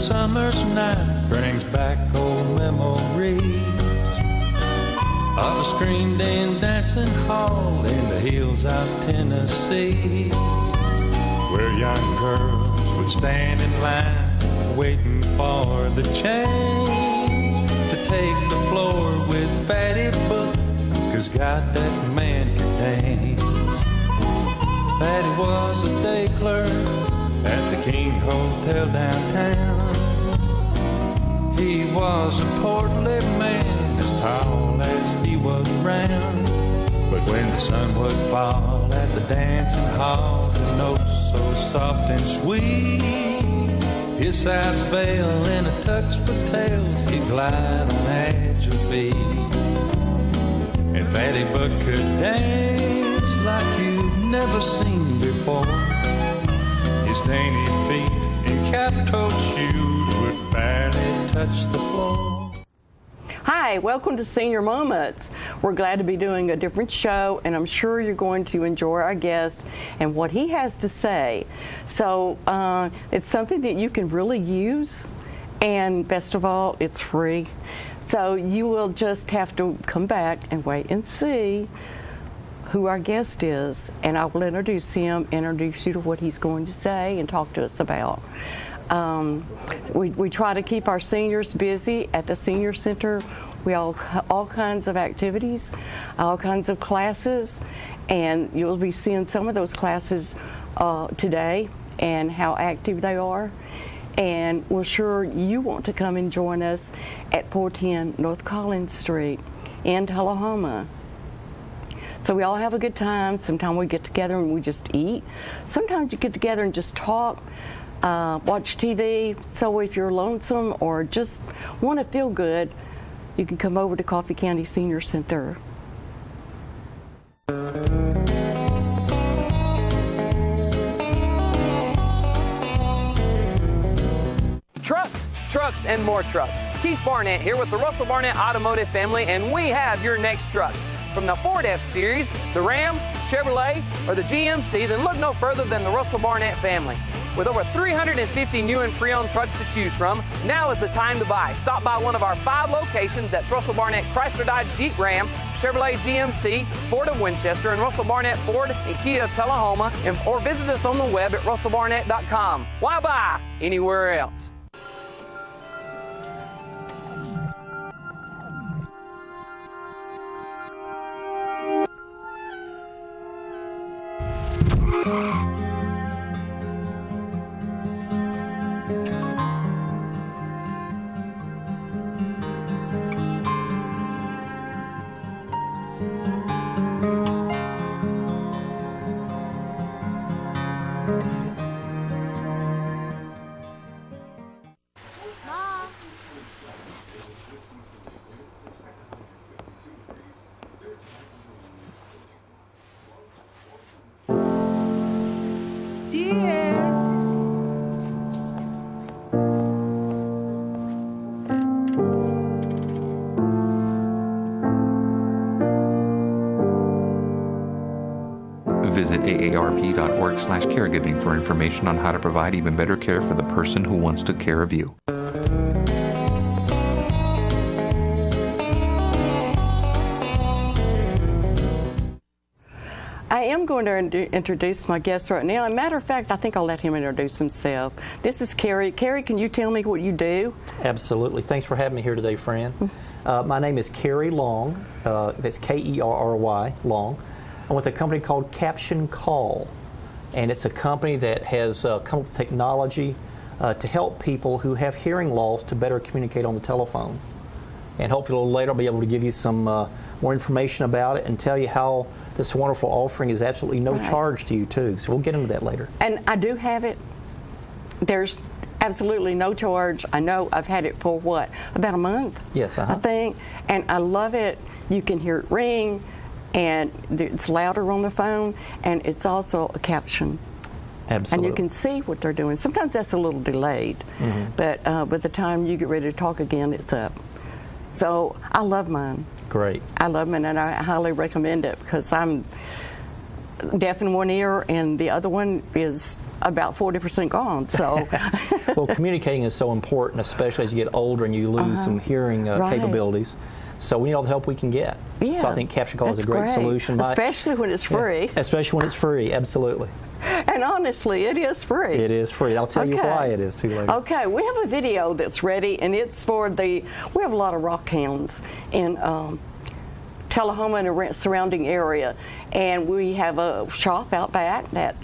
summer's night brings back old memories of a screen den dancing hall in the hills of Tennessee, where young girls would stand in line waiting for the change to take the floor with Fatty Book, 'cause God, that man could dance. Fatty was a day clerk at the King Hotel downtown. He was a portly man, as tall as he was round. But when the sun would fall at the dancing hall, the notes so soft and sweet, his sides veil in a tux with tails, he'd glide on agile feet. And Fatty Buck could dance like you've never seen before. His dainty feet in cap-toed shoes would barely touch the floor. Hi, welcome to Senior Moments. We're glad to be doing a different show, and I'm sure you're going to enjoy our guest and what he has to say. So it's something that you can really use, and best of all, it's free. So you will just have to come back and wait and see who our guest is, and I will introduce him, introduce you to what he's going to say and talk to us about. We try to keep our seniors busy at the Senior Center. We all kinds of activities, all kinds of classes, and you'll be seeing some of those classes today and how active they are. And we're sure you want to come and join us at 410 North Collins Street in Tullahoma. So we all have a good time. Sometimes we get together and we just eat. Sometimes you get together and just talk, watch TV. So if you're lonesome or just want to feel good, you can come over to Coffee County Senior Center. Trucks, and more trucks. Keith Barnett here with the Russell Barnett Automotive family, and we have your next truck. From the Ford F-Series, the Ram, Chevrolet, or the GMC, then look no further than the Russell Barnett family. With over 350 new and pre-owned trucks to choose from, now is the time to buy. Stop by one of our 5 locations. That's Russell Barnett Chrysler Dodge Jeep Ram, Chevrolet GMC, Ford of Winchester, and Russell Barnett Ford and Kia of Tullahoma, or visit us on the web at russellbarnett.com. Why buy anywhere else? Visit aarp.org/caregiving for information on how to provide even better care for the person who wants to care of you. I am going to introduce my guest right now. As a matter of fact, I think I'll let him introduce himself. This is Kerry. Kerry, can you tell me what you do? Absolutely. Thanks for having me here today, Fran. My name is Kerry Long. That's Kerry Long. I'm with a company called Caption Call, and it's a company that has come up with technology to help people who have hearing loss to better communicate on the telephone. And hopefully a little later I'll be able to give you some more information about it and tell you how this wonderful offering is absolutely no charge to you too. So we'll get into that later. And I do have it. There's absolutely no charge. I know I've had it for what, about a month? Yes, I think. And I love it. You can hear it ring, and it's louder on the phone, and it's also a caption. Absolutely. And you can see what they're doing. Sometimes that's a little delayed, but by the time you get ready to talk again, it's up. So I love mine. Great. I love mine, and I highly recommend it because I'm deaf in one ear, and the other one is about 40% gone. So, Well, communicating is so important, especially as you get older and you lose some hearing Right. capabilities. So we need all the help we can get. yeah, So I think Caption Call is a that's great solution. especially when it's free. Especially when it's free, absolutely. And honestly, it is free. It is free. I'll tell you Okay. why it is too later. Okay, we have a video that's ready, and it's for we have a lot of rock hounds in Tullahoma and the surrounding area, and we have a shop out back that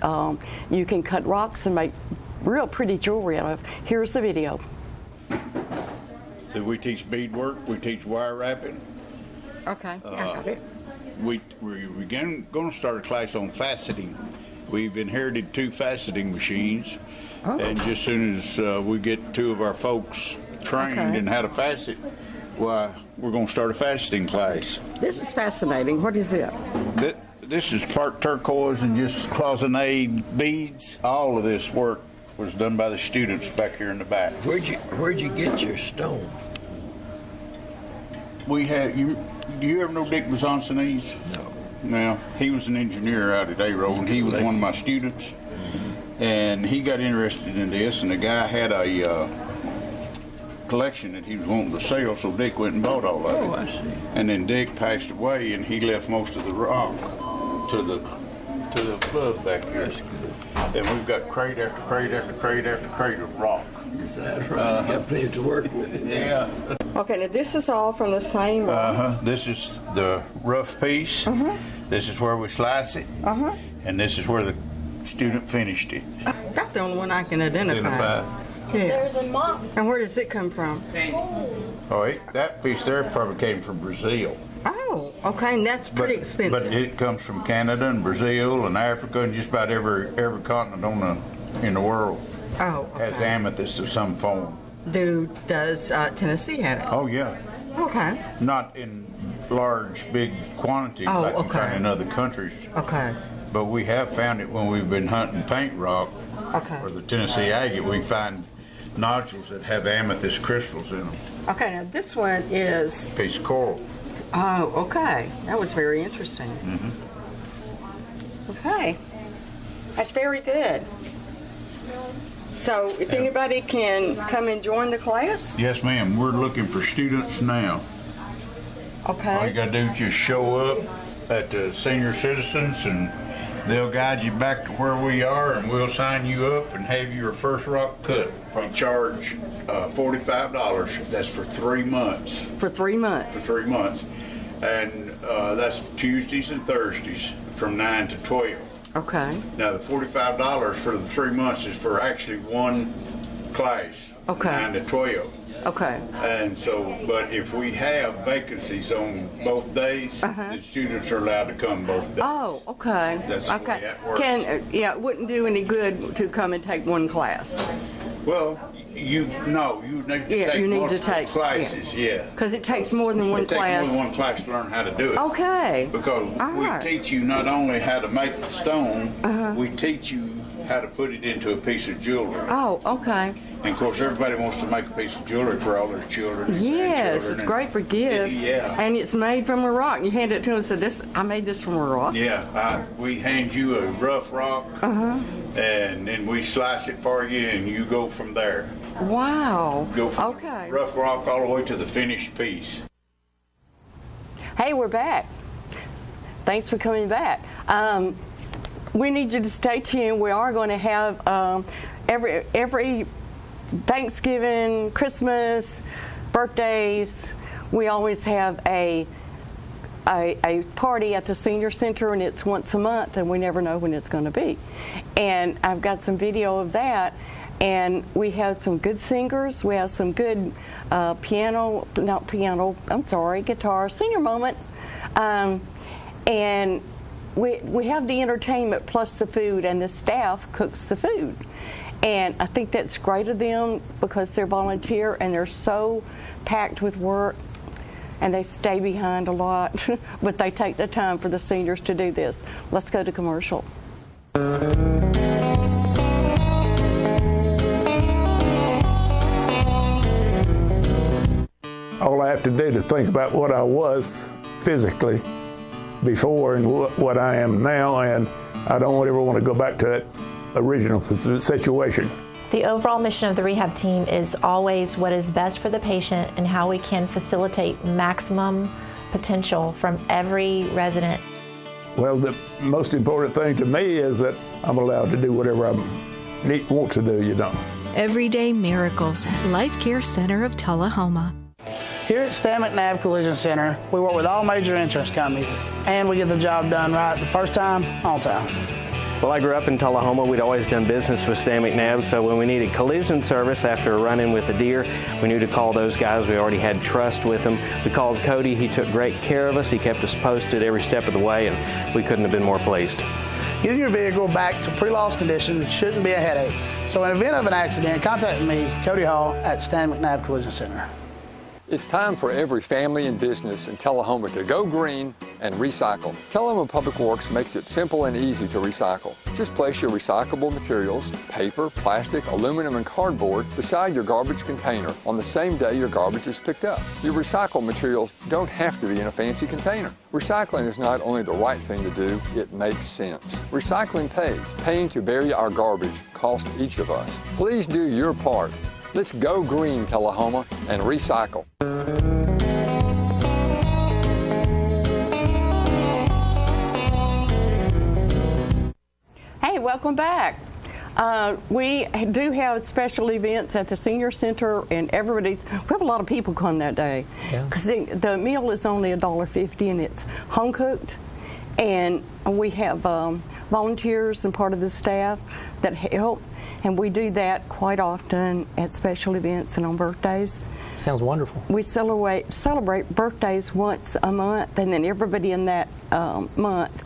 you can cut rocks and make real pretty jewelry out of. Here's the video. So we teach beadwork, we teach wire wrapping. Okay. We're going to start a class on faceting. We've inherited 2 faceting machines, and just as soon as we get 2 of our folks trained Okay. in how to facet, why, we're going to start a faceting class. This is fascinating. What is it? This is part turquoise and just cloisonne beads. All of this work was done by the students back here in the back. Where'd you get your stone? We had do you ever know Dick Bazancinese? No. Now, he was an engineer out at A-Row, and he was one of my students. And he got interested in this, and the guy had a collection that he was wanting to sell, so Dick went and bought all of it. Oh, I see. And then Dick passed away, and he left most of the rock to the club back here. That's good. And we've got crate after crate after crate after crate of rock. Is that right? You got plenty to work with. Yeah. Okay, now this is all from the same. This is the rough piece. This is where we slice it. And this is where the student finished it. That's the only one I can identify. There's a mop. And where does it come from? Oh, that piece there probably came from Brazil. Oh, okay, and that's pretty expensive. But it comes from Canada and Brazil and Africa and just about every continent in the world Oh, has okay. amethyst of some form. Does Tennessee have it? Oh, yeah. Okay. Not in large, big quantities Oh, like you okay. find in other countries. Okay. But we have found it when we've been hunting paint rock Okay. or the Tennessee agate. We find nodules that have amethyst crystals in them. Okay, now this one is. Piece of coral. Oh, okay. That was very interesting. Okay. That's very good. So, if anybody can come and join the class? Yes, ma'am. We're looking for students now. All you Okay. gotta do is just show up at the senior citizens and they'll guide you back to where we are and we'll sign you up and have your first rock cut. We charge $45. That's for 3 months. For 3 months. For 3 months. And that's Tuesdays and Thursdays from 9 to 12. Okay. Now, the $45 for the 3 months is for actually one class. Okay. 9 to 12. Okay. And so, but if we have vacancies on both days, the students are allowed to come both days. Oh, okay. That's the way Okay. that works. Yeah, it wouldn't do any good to come and take one class. Well, you need to Yeah, take you need to multiple take- classes, yeah. Because it takes more than one It takes more class. than one class to learn how to do it. Okay. Because All we right. teach you not only how to make the stone, we teach you how to put it into a piece of jewelry. Oh, okay. And of course, everybody wants to make a piece of jewelry for all their children. and Yes, grandchildren it's and- great for gifts. Yeah. And it's made from a rock. You hand it to them and say, I made this from a rock. Yeah, we hand you a rough rock, and then we slice it for you, and you go from there. Wow. Go from Okay. rough rock all the way to the finished piece. Hey, we're back. Thanks for coming back. We need you to stay tuned. We are going to have every Thanksgiving, Christmas, birthdays, we always have a party at the senior center, and it's once a month, and we never know when it's going to be. And I've got some video of that, and we have some good singers. We have some good guitar, senior moment. And we have the entertainment plus the food, and the staff cooks the food. And I think that's great of them because they're volunteer and they're so packed with work and they stay behind a lot, but they take the time for the seniors to do this. Let's go to commercial. All I have to do to think about what I was physically before and what I am now, and I don't ever want to go back to that original situation. The overall mission of the rehab team is always what is best for the patient and how we can facilitate maximum potential from every resident. Well, the most important thing to me is that I'm allowed to do whatever I want to do, you know. Everyday miracles at Life Care Center of Tullahoma. Here at Stan McNabb Collision Center, we work with all major insurance companies, and we get the job done right the first time, on time. Well, I grew up in Tullahoma. We'd always done business with Stan McNabb, so when we needed collision service after a run-in with a deer, we knew to call those guys. We already had trust with them. We called Cody. He took great care of us. He kept us posted every step of the way, and we couldn't have been more pleased. Getting your vehicle back to pre-loss condition shouldn't be a headache. So in the event of an accident, contact me, Cody Hall, at Stan McNabb Collision Center. It's time for every family and business in Tullahoma to go green and recycle. Tullahoma Public Works makes it simple and easy to recycle. Just place your recyclable materials, paper, plastic, aluminum, and cardboard beside your garbage container on the same day your garbage is picked up. Your recycled materials don't have to be in a fancy container. Recycling is not only the right thing to do, it makes sense. Recycling pays. Paying to bury our garbage costs each of us. Please do your part. Let's go green, Tullahoma, and recycle. Hey, welcome back. We do have special events at the Senior Center, and we have a lot of people come that day. Because the meal is only $1.50, and it's home cooked. And we have volunteers and part of the staff that help. And we do that quite often at special events and on birthdays. Sounds wonderful. We celebrate birthdays once a month, and then everybody in that month,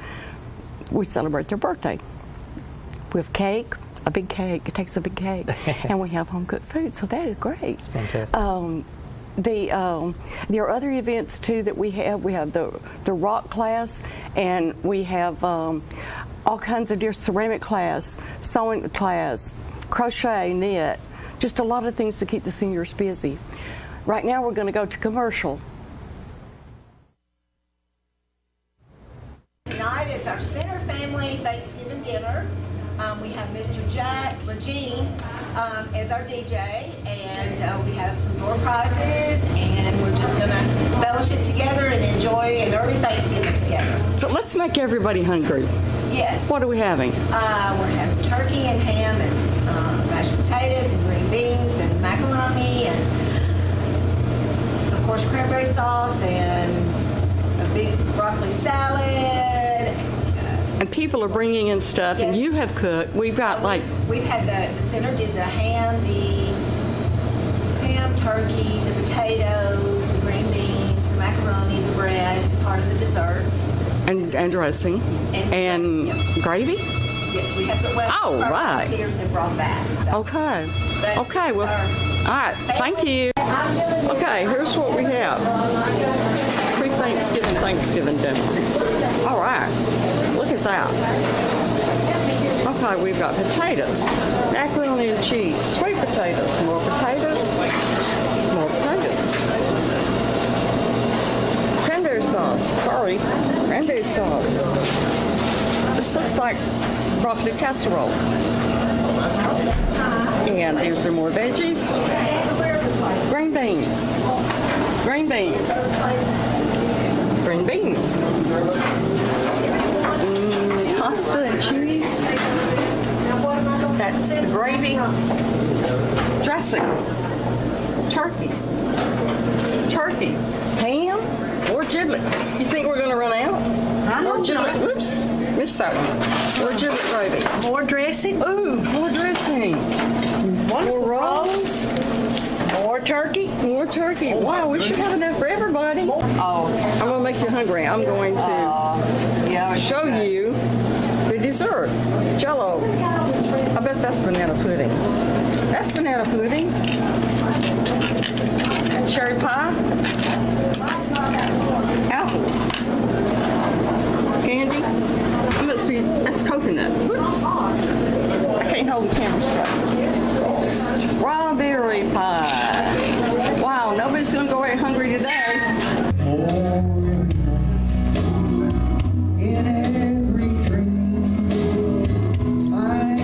we celebrate their birthday. We have cake, a big cake. It takes a big cake. And we have home-cooked food, so that is great. It's fantastic. There are other events, too, that we have. We have the rock class, and we have all kinds of different ceramic class, sewing class, crochet, knit, just a lot of things to keep the seniors busy. Right now we're going to go to commercial. Tonight is our Center Family Thanksgiving dinner. We have Mr. Jack Legene as our DJ, and we have some door prizes, and we're just going to fellowship together and enjoy an early Thanksgiving together. So let's make everybody hungry. Yes. What are we having? We're having turkey and ham and mashed potatoes and green beans and macaroni and, of course, cranberry sauce and a big broccoli salad. And people are bringing in stuff, yes. And you have cooked. We've got We've had the center did the ham, turkey, the potatoes, the green beans, the macaroni, the bread, part of the desserts. And dressing. And gravy? Yes, we have the right. volunteers have brought back. So. Okay. Okay, well, all right, thank you. Okay, here's what we have. Thanksgiving dinner. All right, look at that. Okay, we've got potatoes, macaroni and cheese, sweet potatoes, more potatoes, cranberry sauce. This looks like broccoli casserole. And here's some more veggies. Green beans. Pasta and cheese. That's the gravy. Dressing. Turkey. Ham or giblet. You think we're going to run out? Or giblet. Oops. Missed that one. Or giblet gravy. More dressing. Ooh, more dressing. More rolls. More turkey. Wow, we should have enough for everybody. I'm going to make you hungry. I'm going to show you the desserts. Jell-O. I bet that's banana pudding. Cherry pie. Apples. Candy. That's coconut. Whoops. I can't hold the camera straight. Strawberry pie. Wow, nobody's going to go away hungry today. In every dream, I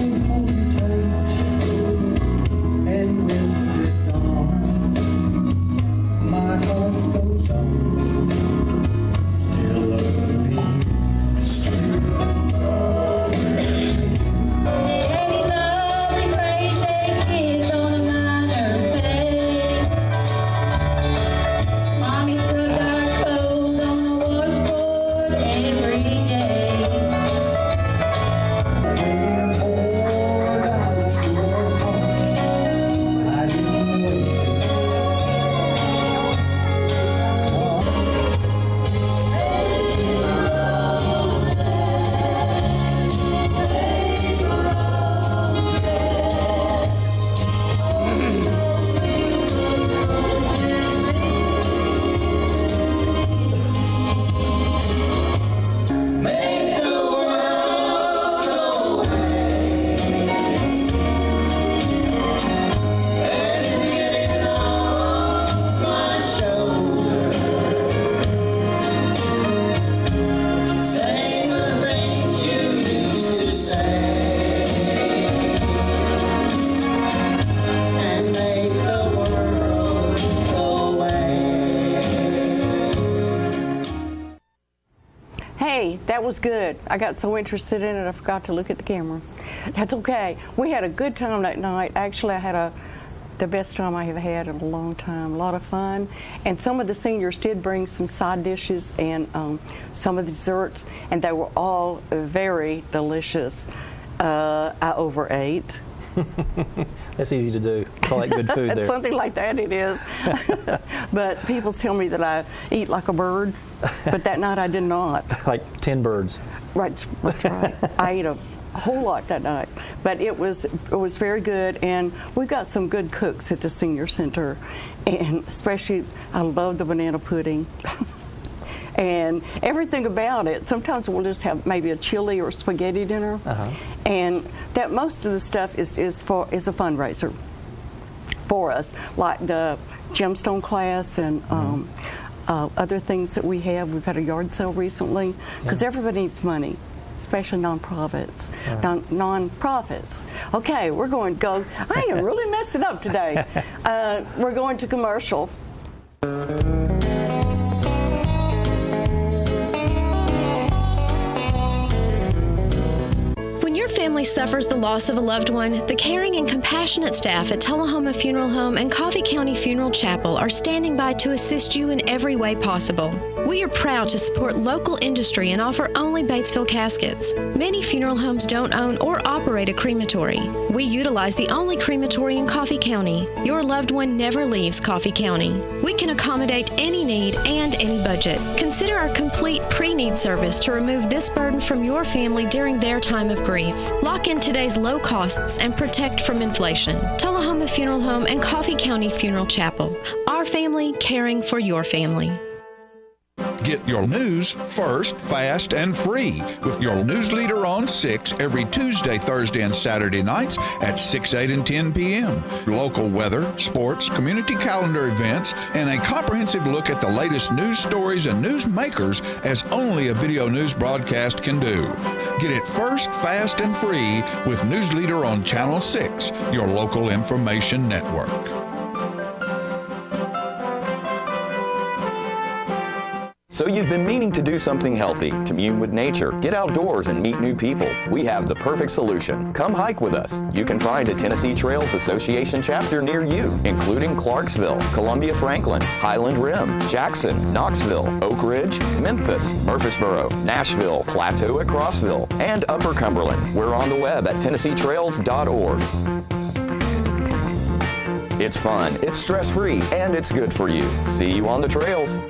Hey, that was good. I got so interested in it, I forgot to look at the camera. That's okay. We had a good time that night. Actually, I had the best time I have had in a long time. A lot of fun. And some of the seniors did bring some side dishes and some of the desserts, and they were all very delicious. I overate. That's easy to do. Call that good food there. Something like that it is. But people tell me that I eat like a bird, but that night I did not. Like 10 birds. Right, that's right. I ate a whole lot that night. But it was very good, and we've got some good cooks at the senior center, and especially I love the banana pudding. And everything about it. Sometimes we'll just have maybe a chili or spaghetti dinner, and that most of the stuff is a fundraiser for us, like the gemstone class and other things that we have. We've had a yard sale recently because everybody needs money, especially nonprofits. Nonprofits. Okay, we're going to go. I am really messing up today. We're going to commercial. When your family suffers the loss of a loved one, the caring and compassionate staff at Tullahoma Funeral Home and Coffee County Funeral Chapel are standing by to assist you in every way possible. We are proud to support local industry and offer only Batesville caskets. Many funeral homes don't own or operate a crematory. We utilize the only crematory in Coffee County. Your loved one never leaves Coffee County. We can accommodate any need and any budget. Consider our complete pre-need service to remove this burden from your family during their time of grief. Lock in today's low costs and protect from inflation. Tullahoma Funeral Home and Coffee County Funeral Chapel. Our family caring for your family. Get your news first, fast, and free with your news leader on 6 every Tuesday, Thursday, and Saturday nights at 6, 8, and 10 p.m. Local weather, sports, community calendar events, and a comprehensive look at the latest news stories and news makers as only a video news broadcast can do. Get it first, fast, and free with News Leader on Channel 6, your local information network. So you've been meaning to do something healthy, commune with nature, get outdoors and meet new people. We have the perfect solution. Come hike with us. You can find a Tennessee Trails Association chapter near you, including Clarksville, Columbia Franklin, Highland Rim, Jackson, Knoxville, Oak Ridge, Memphis, Murfreesboro, Nashville, Plateau at Crossville, and Upper Cumberland. We're on the web at TennesseeTrails.org. It's fun, it's stress-free, and it's good for you. See you on the trails.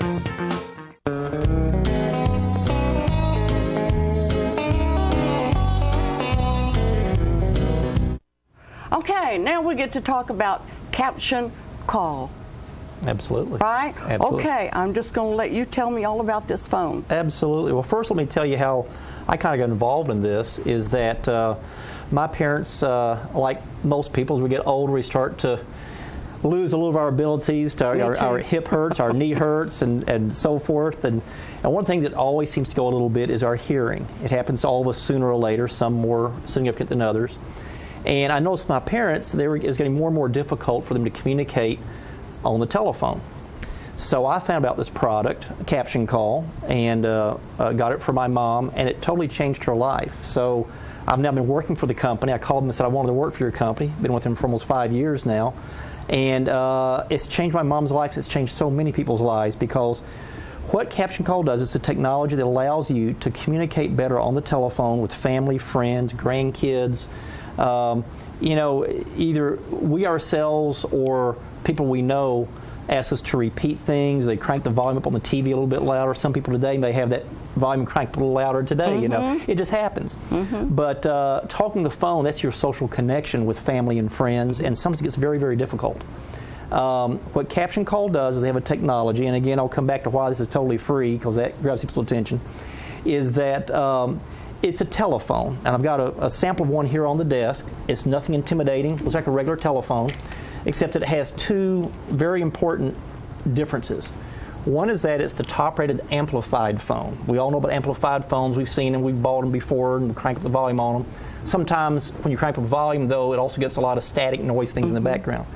Okay, now we get to talk about Caption Call. Absolutely. Right? Absolutely. Okay, I'm just going to let you tell me all about this phone. Absolutely. Well, first let me tell you how I kind of got involved in this, is that my parents, like most people, as we get older, we start to lose a little of our abilities. Our hip hurts, our knee hurts, and so forth. And one thing that always seems to go a little bit is our hearing. It happens to all of us sooner or later, some more significant than others. And I noticed my parents, it was getting more and more difficult for them to communicate on the telephone. So I found about this product, Caption Call, and got it for my mom, and it totally changed her life. So I've now been working for the company. I called them and said, I wanted to work for your company. Been with them for almost 5 years now. And it's changed my mom's life. It's changed so many people's lives, because what Caption Call does is a technology that allows you to communicate better on the telephone with family, friends, grandkids. Either we ourselves or people we know ask us to repeat things. They crank the volume up on the TV a little bit louder. Some people today may have that volume cranked a little louder today. It just happens. But talking the phone, that's your social connection with family and friends, and sometimes it gets very, very difficult. What Caption Call does is they have a technology, and again, I'll come back to why this is totally free, because that grabs people's attention, is that it's a telephone, and I've got a sample of one here on the desk. It's nothing intimidating. It looks like a regular telephone, except it has two very important differences. One is that it's the top-rated amplified phone. We all know about amplified phones. We've seen them. We've bought them before, and we crank up the volume on them. Sometimes when you crank up the volume, though, it also gets a lot of static noise things in the background.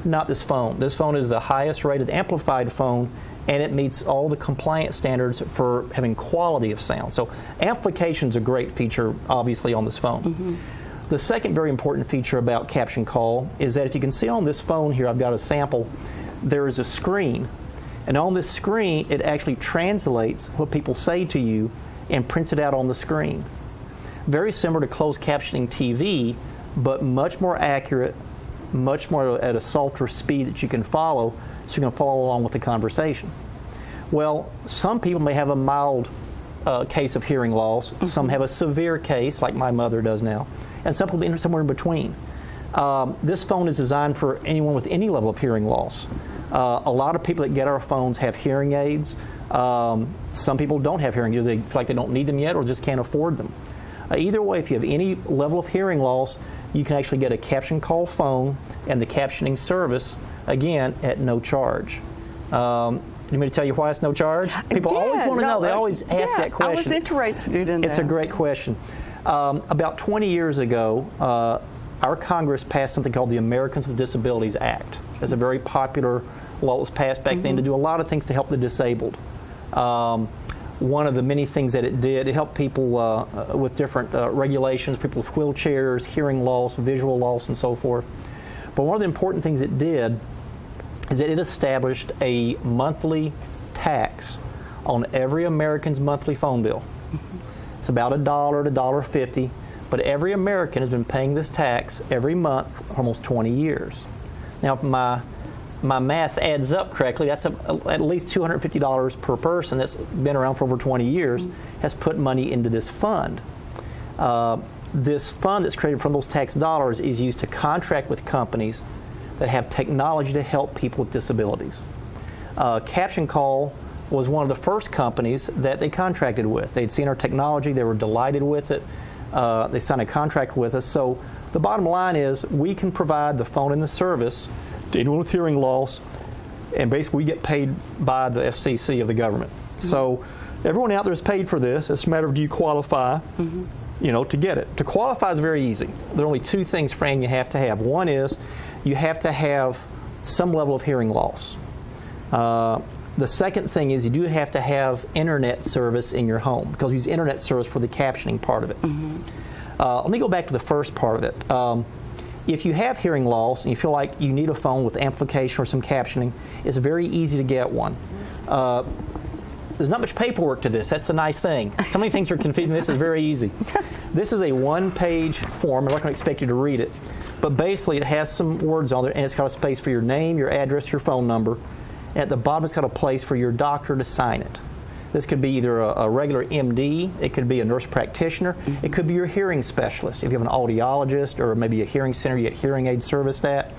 Not this phone. This phone is the highest-rated amplified phone and it meets all the compliance standards for having quality of sound. So amplification is a great feature, obviously, on this phone. The second very important feature about Caption Call is that if you can see on this phone here, I've got a sample, there is a screen. And on this screen, it actually translates what people say to you and prints it out on the screen. Very similar to closed captioning TV, but much more accurate, much more at a softer speed that you can follow, so you can follow along with the conversation. Well, some people may have a mild case of hearing loss. Some have a severe case, like my mother does now, and some people somewhere in between. This phone is designed for anyone with any level of hearing loss. A lot of people that get our phones have hearing aids. Some people don't have hearing aids. They feel like they don't need them yet or just can't afford them. Either way, if you have any level of hearing loss, you can actually get a Caption Call phone and the captioning service, again, at no charge. You want me to tell you why it's no charge? People always want to know. They always ask that question. I was interested in that. It's a great question. About 20 years ago, our Congress passed something called the Americans with Disabilities Act. It's a very popular law that was passed back then to do a lot of things to help the disabled. One of the many things that it did, it helped people with different regulations, people with wheelchairs, hearing loss, visual loss, and so forth. But one of the important things it did is that it established a monthly tax on every American's monthly phone bill. It's about $1 to $1.50, but every American has been paying this tax every month for almost 20 years. Now, if my math adds up correctly, that's at least $250 per person that's been around for over 20 years, has put money into this fund. This fund that's created from those tax dollars is used to contract with companies that have technology to help people with disabilities. Caption Call was one of the first companies that they contracted with. They'd seen our technology, they were delighted with it, they signed a contract with us. So the bottom line is we can provide the phone and the service to anyone with hearing loss, and basically we get paid by the FCC of the government. So everyone out there is paid for this. It's a matter of do you qualify, to get it. To qualify is very easy. There are only two things, Fran, you have to have. One is you have to have some level of hearing loss. The second thing is you do have to have internet service in your home, because we use internet service for the captioning part of it. Let me go back to the first part of it. If you have hearing loss and you feel like you need a phone with amplification or some captioning, it's very easy to get one. There's not much paperwork to this. That's the nice thing. So many things are confusing. This is very easy. This is a one-page form. I'm not going to expect you to read it. But basically, it has some words on there, and it's got a space for your name, your address, your phone number. And at the bottom, it's got a place for your doctor to sign it. This could be either a regular MD, it could be a nurse practitioner, it could be your hearing specialist. If you have an audiologist or maybe a hearing center you get hearing aid serviced at,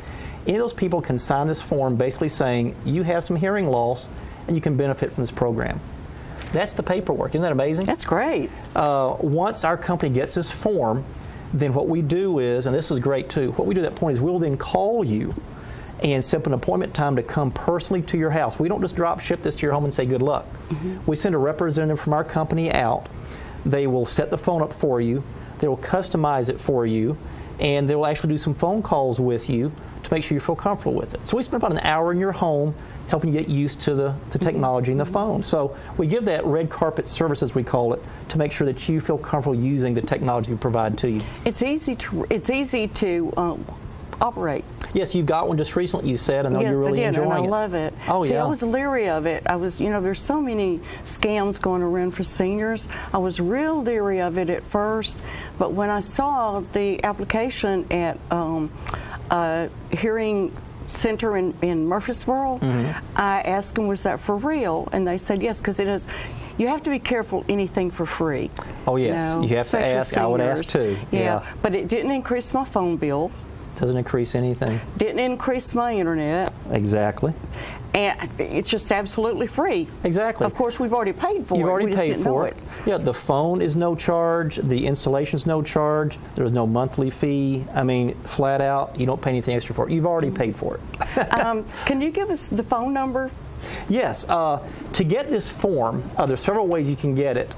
any of those people can sign this form basically saying you have some hearing loss and you can benefit from this program. That's the paperwork. Isn't that amazing? That's great. Once our company gets this form, then what we do is, and this is great too, what we do at that point is we'll then call you and set up an appointment time to come personally to your house. We don't just drop ship this to your home and say good luck. We send a representative from our company out. They will set the phone up for you. They will customize it for you, and they will actually do some phone calls with you to make sure you feel comfortable with it. So we spend about an hour in your home helping you get used to the technology in the phone. So we give that red carpet service, as we call it, to make sure that you feel comfortable using the technology we provide to you. It's easy to operate. Yes, you've got one just recently, you said. I know you're really enjoying it. Yes, I love it. Oh, See, yeah. I was leery of it. There's so many scams going around for seniors. I was real leery of it at first, but when I saw the application at Hearing Center in Murfreesboro, I asked them, was that for real? And they said yes, because it is. You have to be careful anything for free. Oh, yes. You have to ask. Seniors. I would ask, too. Yeah, but it didn't increase my phone bill. Doesn't increase anything. Didn't increase my internet. Exactly. And it's just absolutely free. Exactly. Of course, we've already paid for it. You've already We just paid didn't for know it. Yeah, the phone is no charge. The installation's no charge. There's no monthly fee. I mean, flat out, you don't pay anything extra for it. You've already paid for it. Can you give us the phone number? Yes. To get this form, there's several ways you can get it.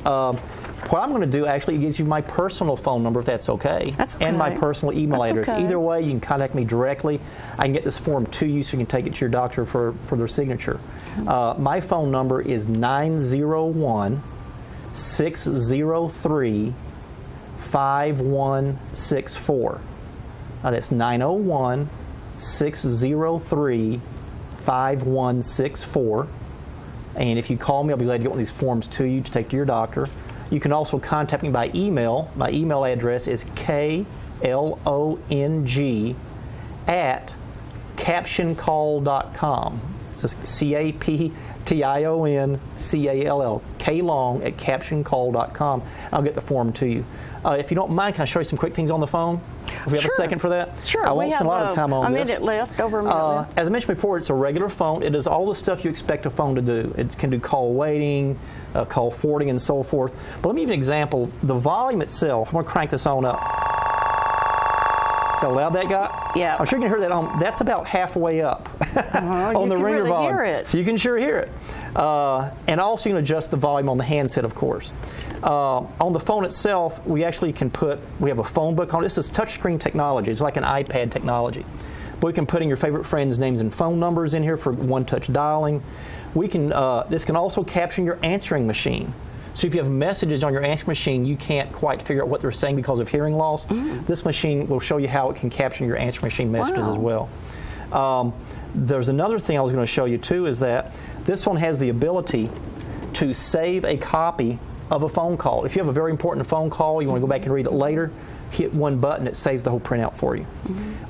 What I'm going to do actually gives you my personal phone number, if that's okay. That's okay. And my personal email That's address. okay. Either way, you can contact me directly. I can get this form to you so you can take it to your doctor for their signature. My phone number is 901-603-5164. That's 901-603-5164. And if you call me, I'll be glad to get one of these forms to you to take to your doctor. You can also contact me by email. My email address is klong@captioncall.com. So it's CAPTIONCALL, klong@captioncall.com. I'll get the form to you. If you don't mind, can I show you some quick things on the phone? If we have a second for that? Sure. I won't spend a lot of time on a this. minute left, over a minute left. As I mentioned before, it's a regular phone. It does all the stuff you expect a phone to do. It can do call waiting, call forwarding, and so forth. But let me give you an example. The volume itself, I'm going to crank this on up. See how loud that got? Yeah. I'm sure you can hear that on. That's about halfway up on the you can ringer really volume. hear it. So you can sure hear it. And also you can adjust the volume on the handset, of course. On the phone itself, we actually can we have a phone book on it. This is touchscreen technology. It's like an iPad technology. But we can put in your favorite friends' names and phone numbers in here for one-touch dialing. This can also caption your answering machine. So if you have messages on your answering machine, you can't quite figure out what they're saying because of hearing loss. This machine will show you how it can capture your answering machine messages as well. There's another thing I was going to show you too, is that this phone has the ability to save a copy of a phone call. If you have a very important phone call, you want to go back and read it later, hit one button, it saves the whole printout for you.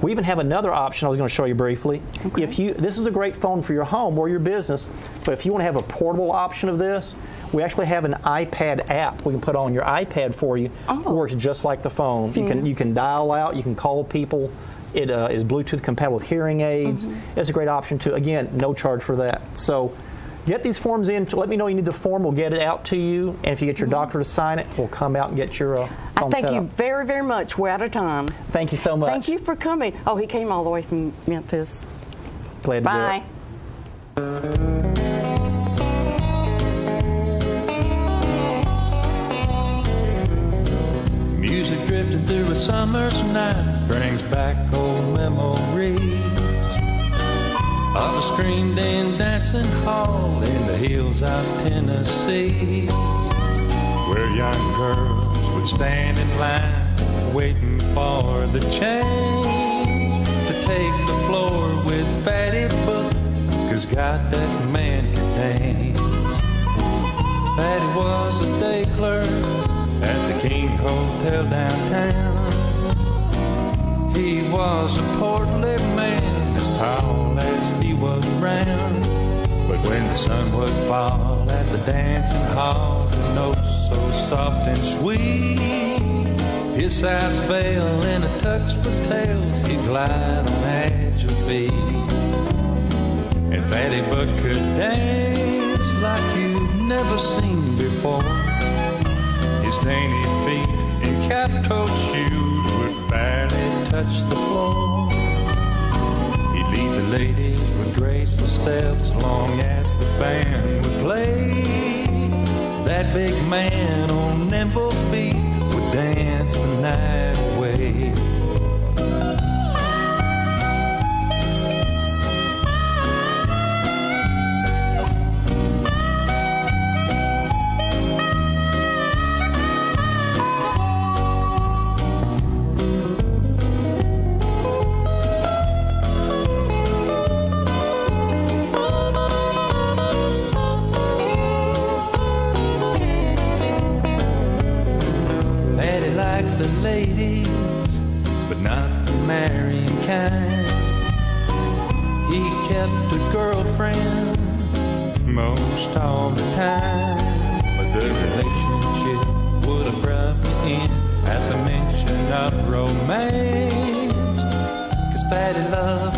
We even have another option I was going to show you briefly. This is a great phone for your home or your business, but if you want to have a portable option of this, we actually have an iPad app we can put on your iPad for you. It works just like the phone. You can dial out, you can call people. It is Bluetooth compatible with hearing aids. It's a great option too. Again, no charge for that. So get these forms in. Let me know you need the form. We'll get it out to you. And if you get your doctor to sign it, we'll come out and get your phone I thank set you up. very, very much. We're out of time. Thank you so much. Thank you for coming. Oh, he came all the way from Memphis. Glad to do it. Bye. Music drifting through a summer's night brings back old memories of a screamed in dancing hall in the hills of Tennessee, where young girls would stand in line waiting for the change to take the floor with Fatty Book, 'cause God, that man could dance. Fatty was a day clerk at the King Hotel downtown. He was a portly man, as tall as he was round. But when the sun would fall at the dancing hall, the notes so soft and sweet, his sides veil and a tux for tails, he'd glide on agile feet. And Fatty Buck could dance like you've never seen before. His dainty feet in cap-toed shoes would barely touch the floor. He'd lead the ladies with graceful steps long as the band would play. That big man on nimble feet would dance the night away. The ladies, but not the marrying kind. He kept a girlfriend most all the time, but the relationship would abruptly end at the mention of romance, 'cause Fatty loved